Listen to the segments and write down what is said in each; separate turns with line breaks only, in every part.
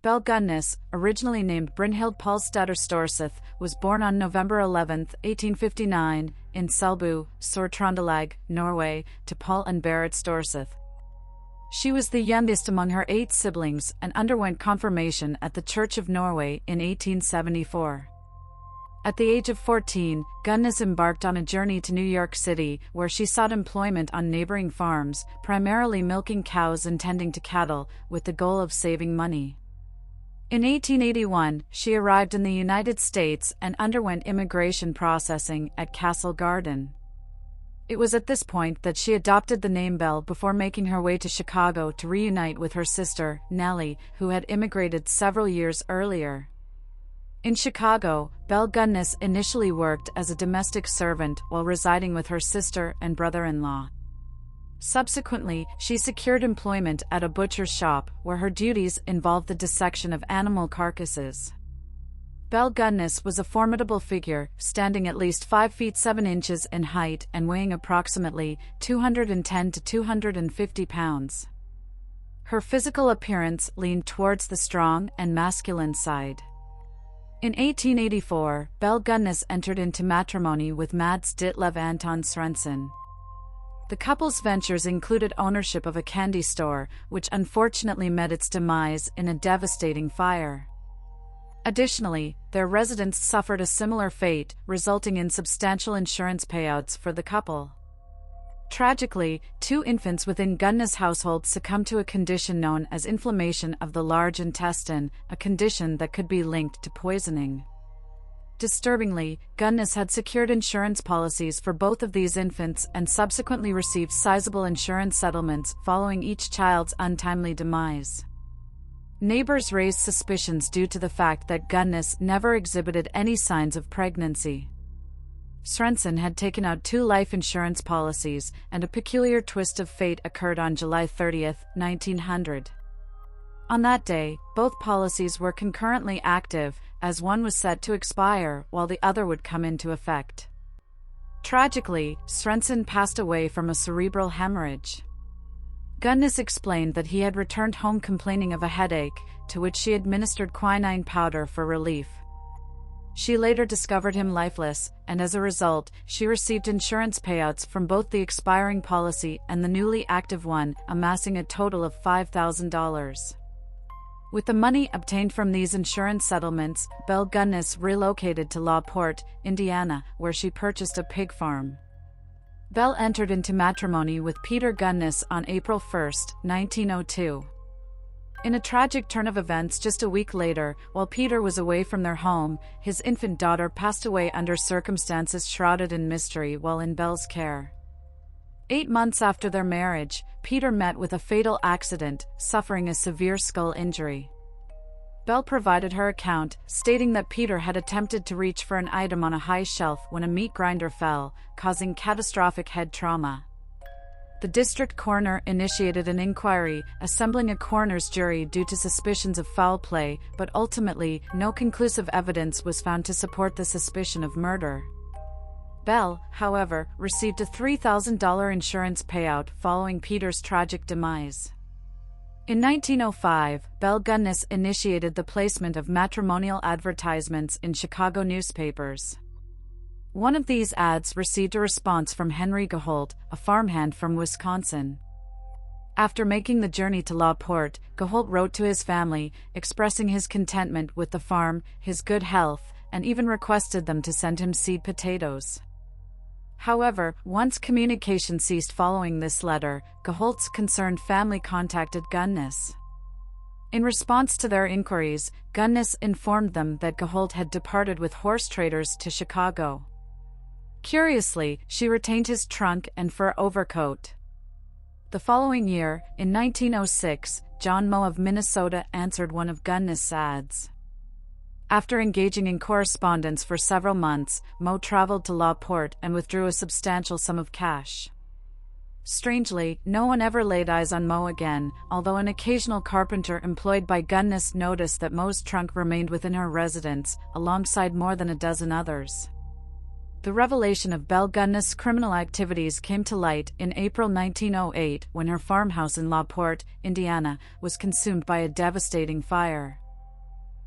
Belle Gunness, originally named Brynhild Paulsdatter Storseth, was born on November 11, 1859, in Selbu, Sør-Trøndelag, Norway, to Paul and Berit Storseth. She was the youngest among her 8 siblings and underwent confirmation at the Church of Norway in 1874. At the age of 14, Gunness embarked on a journey to New York City, where she sought employment on neighboring farms, primarily milking cows and tending to cattle, with the goal of saving money. In 1881, she arrived in the United States and underwent immigration processing at Castle Garden. It was at this point that she adopted the name Belle before making her way to Chicago to reunite with her sister, Nellie, who had immigrated several years earlier. In Chicago, Belle Gunness initially worked as a domestic servant while residing with her sister and brother-in-law. Subsequently, she secured employment at a butcher's shop, where her duties involved the dissection of animal carcasses. Belle Gunness was a formidable figure, standing at least 5 feet 7 inches in height and weighing approximately 210 to 250 pounds. Her physical appearance leaned towards the strong and masculine side. In 1884, Belle Gunness entered into matrimony with Mads Ditlev Anton Svensson. The couple's ventures included ownership of a candy store, which unfortunately met its demise in a devastating fire. Additionally, their residence suffered a similar fate, resulting in substantial insurance payouts for the couple. Tragically, 2 infants within Gunness' household succumbed to a condition known as inflammation of the large intestine, a condition that could be linked to poisoning. Disturbingly, Gunness had secured insurance policies for both of these infants and subsequently received sizable insurance settlements following each child's untimely demise. Neighbors raised suspicions due to the fact that Gunness never exhibited any signs of pregnancy. Svensson had taken out 2 life insurance policies, and a peculiar twist of fate occurred on July 30, 1900. On that day, both policies were concurrently active, as one was set to expire while the other would come into effect. Tragically, Svensson passed away from a cerebral hemorrhage. Gunness explained that he had returned home complaining of a headache, to which she administered quinine powder for relief. She later discovered him lifeless, and as a result, she received insurance payouts from both the expiring policy and the newly active one, amassing a total of $5,000. With the money obtained from these insurance settlements, Belle Gunness relocated to LaPorte, Indiana, where she purchased a pig farm. Belle entered into matrimony with Peter Gunness on April 1, 1902. In a tragic turn of events just a week later, while Peter was away from their home, his infant daughter passed away under circumstances shrouded in mystery while in Belle's care. 8 months after their marriage, Peter met with a fatal accident, suffering a severe skull injury. Belle provided her account, stating that Peter had attempted to reach for an item on a high shelf when a meat grinder fell, causing catastrophic head trauma. The district coroner initiated an inquiry, assembling a coroner's jury due to suspicions of foul play, but ultimately, no conclusive evidence was found to support the suspicion of murder. Belle, however, received a $3,000 insurance payout following Peter's tragic demise. In 1905, Belle Gunness initiated the placement of matrimonial advertisements in Chicago newspapers. One of these ads received a response from Henry Gaholt, a farmhand from Wisconsin. After making the journey to LaPorte, Gaholt wrote to his family, expressing his contentment with the farm, his good health, and even requested them to send him seed potatoes. However, once communication ceased following this letter, Gaholt's concerned family contacted Gunness. In response to their inquiries, Gunness informed them that Gaholt had departed with horse traders to Chicago. Curiously, she retained his trunk and fur overcoat. The following year, in 1906, John Moe of Minnesota answered one of Gunness' ads. After engaging in correspondence for several months, Moe traveled to LaPorte and withdrew a substantial sum of cash. Strangely, no one ever laid eyes on Moe again, although an occasional carpenter employed by Gunness noticed that Moe's trunk remained within her residence, alongside more than a dozen others. The revelation of Belle Gunness' criminal activities came to light in April 1908 when her farmhouse in LaPorte, Indiana, was consumed by a devastating fire.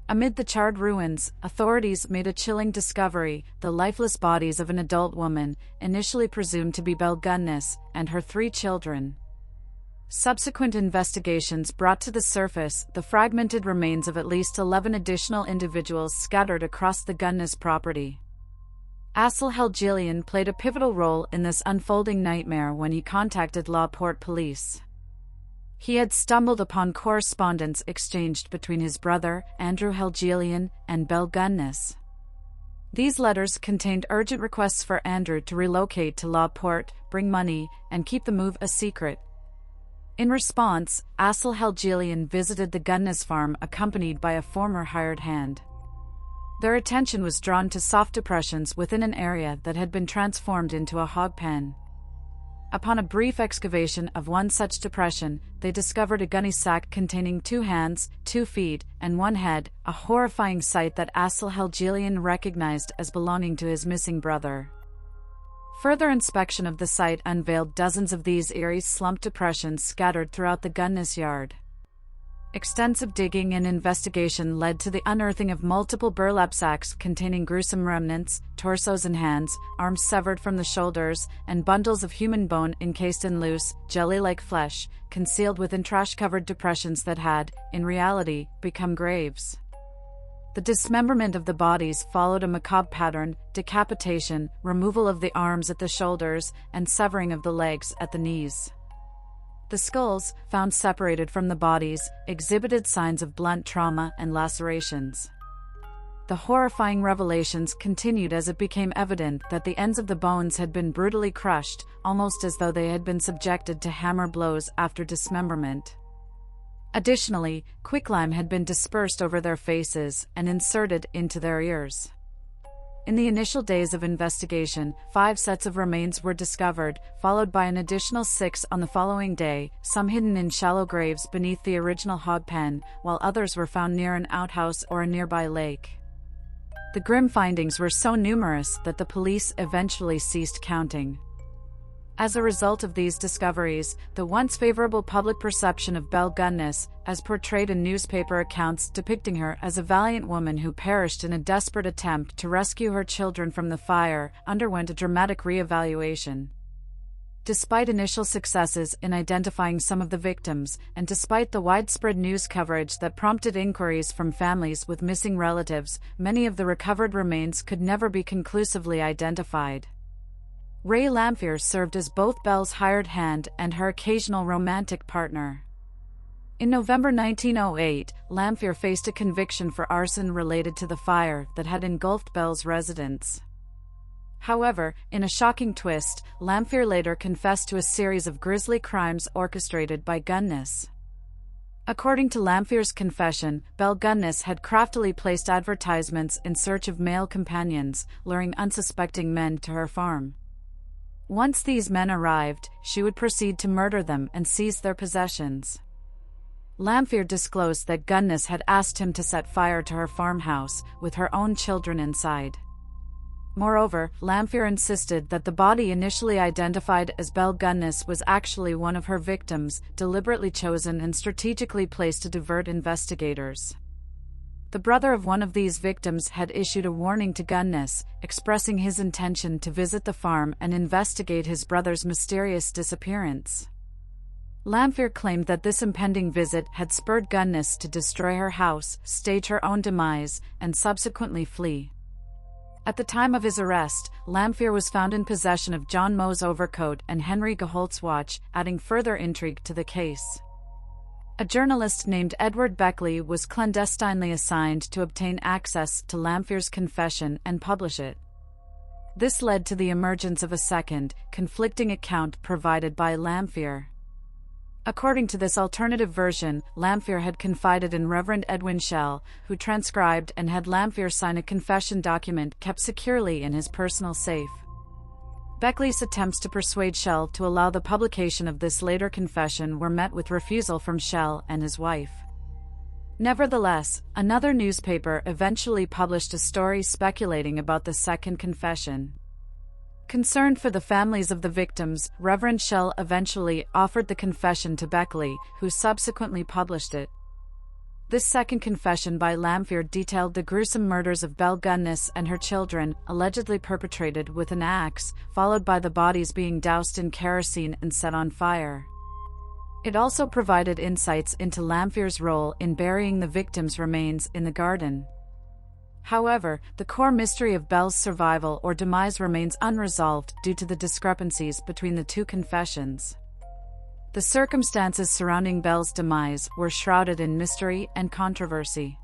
Amid the charred ruins, authorities made a chilling discovery: the lifeless bodies of an adult woman, initially presumed to be Belle Gunness, and her 3 children. Subsequent investigations brought to the surface the fragmented remains of at least 11 additional individuals scattered across the Gunness property. Asil Helgilian played a pivotal role in this unfolding nightmare when he contacted Lawport police. He had stumbled upon correspondence exchanged between his brother, Andrew Helgilian, and Belle Gunness. These letters contained urgent requests for Andrew to relocate to Lawport, bring money, and keep the move a secret. In response, Asil Helgilian visited the Gunness farm accompanied by a former hired hand. Their attention was drawn to soft depressions within an area that had been transformed into a hog pen. Upon a brief excavation of one such depression, they discovered a gunny sack containing 2 hands, 2 feet, and 1 head, a horrifying sight that Asil Helgilian recognized as belonging to his missing brother. Further inspection of the site unveiled dozens of these eerie slump depressions scattered throughout the Gunness yard. Extensive digging and investigation led to the unearthing of multiple burlap sacks containing gruesome remnants, torsos and hands, arms severed from the shoulders, and bundles of human bone encased in loose, jelly-like flesh, concealed within trash-covered depressions that had, in reality, become graves. The dismemberment of the bodies followed a macabre pattern: decapitation, removal of the arms at the shoulders, and severing of the legs at the knees. The skulls, found separated from the bodies, exhibited signs of blunt trauma and lacerations. The horrifying revelations continued as it became evident that the ends of the bones had been brutally crushed, almost as though they had been subjected to hammer blows after dismemberment. Additionally, quicklime had been dispersed over their faces and inserted into their ears. In the initial days of investigation, 5 sets of remains were discovered, followed by an additional 6 on the following day, some hidden in shallow graves beneath the original hog pen, while others were found near an outhouse or a nearby lake. The grim findings were so numerous that the police eventually ceased counting. As a result of these discoveries, the once favorable public perception of Belle Gunness, as portrayed in newspaper accounts depicting her as a valiant woman who perished in a desperate attempt to rescue her children from the fire, underwent a dramatic re-evaluation. Despite initial successes in identifying some of the victims, and despite the widespread news coverage that prompted inquiries from families with missing relatives, many of the recovered remains could never be conclusively identified. Ray Lamphere served as both Belle's hired hand and her occasional romantic partner. In November 1908, Lamphere faced a conviction for arson related to the fire that had engulfed Belle's residence. However, in a shocking twist, Lamphere later confessed to a series of grisly crimes orchestrated by Gunness. According to Lamphere's confession, Belle Gunness had craftily placed advertisements in search of male companions, luring unsuspecting men to her farm. Once these men arrived, she would proceed to murder them and seize their possessions. Lamphere disclosed that Gunness had asked him to set fire to her farmhouse, with her own children inside. Moreover, Lamphere insisted that the body initially identified as Belle Gunness was actually one of her victims, deliberately chosen and strategically placed to divert investigators. The brother of one of these victims had issued a warning to Gunness, expressing his intention to visit the farm and investigate his brother's mysterious disappearance. Lamphere claimed that this impending visit had spurred Gunness to destroy her house, stage her own demise, and subsequently flee. At the time of his arrest, Lamphere was found in possession of John Moe's overcoat and Henry Gaholt's watch, adding further intrigue to the case. A journalist named Edward Beckley was clandestinely assigned to obtain access to Lamphere's confession and publish it. This led to the emergence of a second, conflicting account provided by Lamphere. According to this alternative version, Lamphere had confided in Reverend Edwin Schell, who transcribed and had Lamphere sign a confession document kept securely in his personal safe. Beckley's attempts to persuade Schell to allow the publication of this later confession were met with refusal from Schell and his wife. Nevertheless, another newspaper eventually published a story speculating about the second confession. Concerned for the families of the victims, Reverend Schell eventually offered the confession to Beckley, who subsequently published it. This second confession by Lamphere detailed the gruesome murders of Belle Gunness and her children, allegedly perpetrated with an axe, followed by the bodies being doused in kerosene and set on fire. It also provided insights into Lamphere's role in burying the victims' remains in the garden. However, the core mystery of Belle's survival or demise remains unresolved due to the discrepancies between the two confessions. The circumstances surrounding Belle's demise were shrouded in mystery and controversy.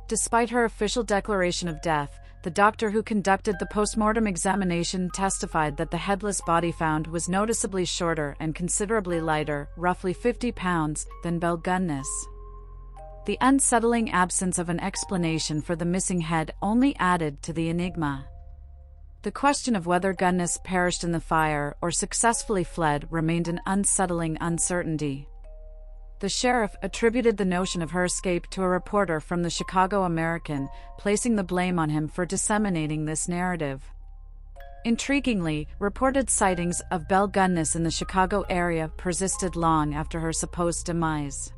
Despite her official declaration of death, the doctor who conducted the postmortem examination testified that the headless body found was noticeably shorter and considerably lighter, roughly 50 pounds, than Belle Gunness. The unsettling absence of an explanation for the missing head only added to the enigma. The question of whether Gunness perished in the fire or successfully fled remained an unsettling uncertainty. The sheriff attributed the notion of her escape to a reporter from the Chicago American, placing the blame on him for disseminating this narrative. Intriguingly, reported sightings of Belle Gunness in the Chicago area persisted long after her supposed demise.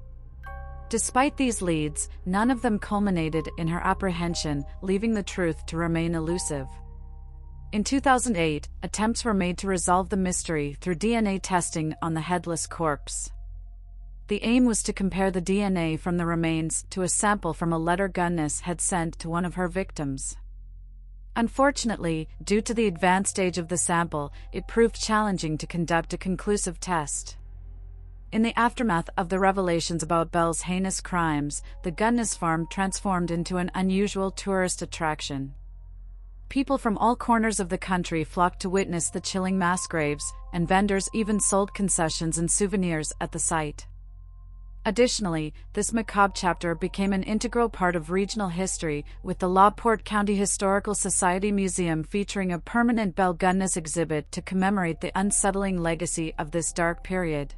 Despite these leads, none of them culminated in her apprehension, leaving the truth to remain elusive. In 2008, attempts were made to resolve the mystery through DNA testing on the headless corpse. The aim was to compare the DNA from the remains to a sample from a letter Gunness had sent to one of her victims. Unfortunately, due to the advanced age of the sample, it proved challenging to conduct a conclusive test. In the aftermath of the revelations about Belle's heinous crimes, the Gunness farm transformed into an unusual tourist attraction. People from all corners of the country flocked to witness the chilling mass graves, and vendors even sold concessions and souvenirs at the site. Additionally, this macabre chapter became an integral part of regional history, with the LaPorte County Historical Society Museum featuring a permanent Belle Gunness exhibit to commemorate the unsettling legacy of this dark period.